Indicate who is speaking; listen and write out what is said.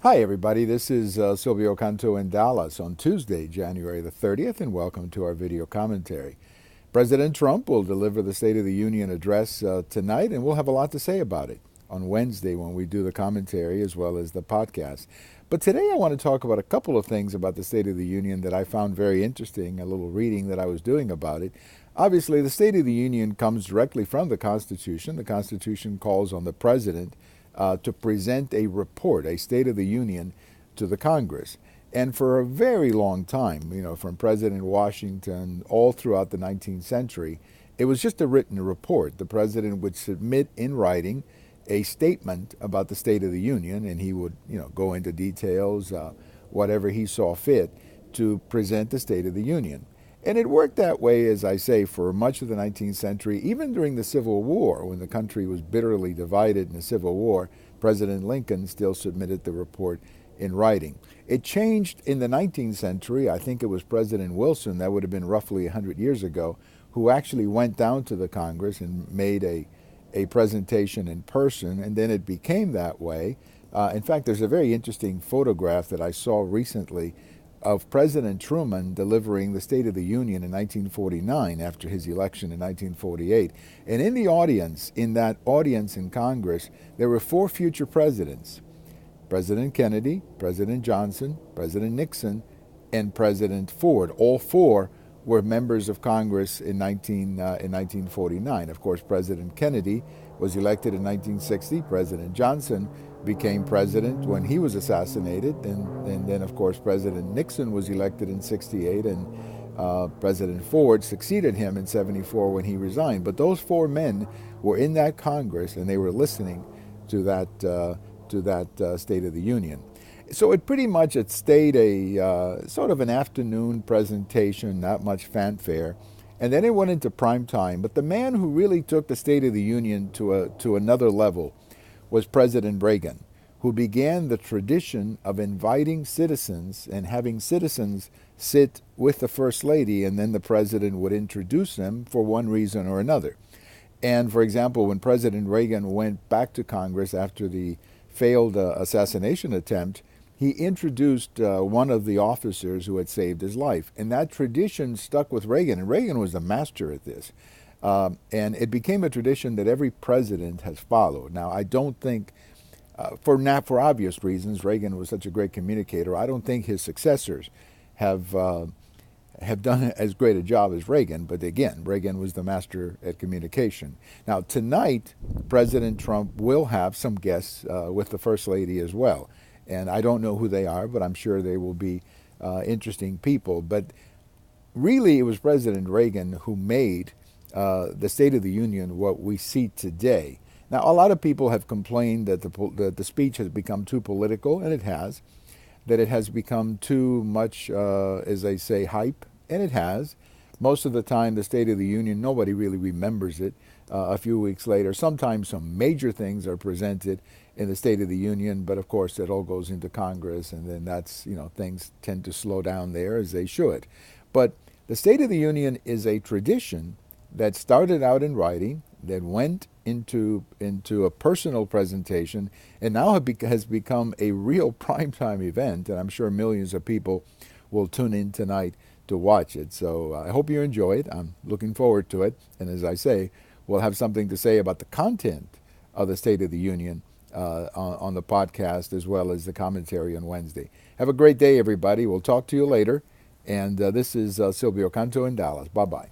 Speaker 1: Hi, everybody. This is Silvio Canto in Dallas on Tuesday, January the 30th, and welcome to our video commentary. President Trump will deliver the State of the Union address tonight, and we'll have a lot to say about it on Wednesday when we do the commentary as well as the podcast. But today I want to talk about a couple of things about the State of the Union that I found very interesting, a little reading that I was doing about it. Obviously, the State of the Union comes directly from the Constitution. The Constitution calls on the president to present a report, a State of the Union, to the Congress. And for a very long time, from President Washington all throughout the 19th century, it was just a written report. The president would submit in writing a statement about the State of the Union, and he would, go into details, whatever he saw fit, to present the State of the Union. And it worked that way, as I say, for much of the 19th century, even during the Civil War, when the country was bitterly divided in the Civil War. President Lincoln still submitted the report in writing. It changed in the 19th century. I think it was President Wilson, that would have been roughly 100 years ago, who actually went down to the Congress and made a presentation in person, and then it became that way. In fact, there's a very interesting photograph that I saw recently of President Truman delivering the State of the Union in 1949 after his election in 1948. And in the audience, in that audience in Congress, there were four future presidents: President Kennedy, President Johnson, President Nixon, and President Ford. All four were members of Congress in 1949. Of course, President Kennedy was elected in 1960. President Johnson became president when he was assassinated, and then, of course, President Nixon was elected in 68, and President Ford succeeded him in 74 when he resigned. But those four men were in that Congress, and they were listening to that State of the Union. So it pretty much it stayed a sort of an afternoon presentation, not much fanfare, and then it went into prime time. But the man who really took the State of the Union to another level was President Reagan, who began the tradition of inviting citizens and having citizens sit with the First Lady, and then the president would introduce them for one reason or another. And for example, when President Reagan went back to Congress after the failed assassination attempt, he introduced one of the officers who had saved his life. And that tradition stuck with Reagan, and Reagan was the master at this. And it became a tradition that every president has followed. Now, I don't think, for obvious reasons, Reagan was such a great communicator. I don't think his successors have done as great a job as Reagan. But again, Reagan was the master at communication. Now, tonight, President Trump will have some guests with the First Lady as well. And I don't know who they are, but I'm sure they will be interesting people. But really, it was President Reagan who made the State of the Union what we see today. Now, a lot of people have complained that the speech has become too political, and it has. That it has become too much, as they say, hype, and it has. Most of the time, the State of the Union, nobody really remembers it a few weeks later. Sometimes some major things are presented in the State of the Union, but of course it all goes into Congress, and then that's, things tend to slow down there, as they should. But the State of the Union is a tradition that started out in writing, that went into a personal presentation, and now has become a real primetime event, and I'm sure millions of people will tune in tonight to watch it. So I hope you enjoy it. I'm looking forward to it, and as I say, we'll have something to say about the content of the State of the Union on the podcast, as well as the commentary on Wednesday. Have a great day, everybody. We'll talk to you later, and this is Silvio Canto in Dallas. Bye-bye.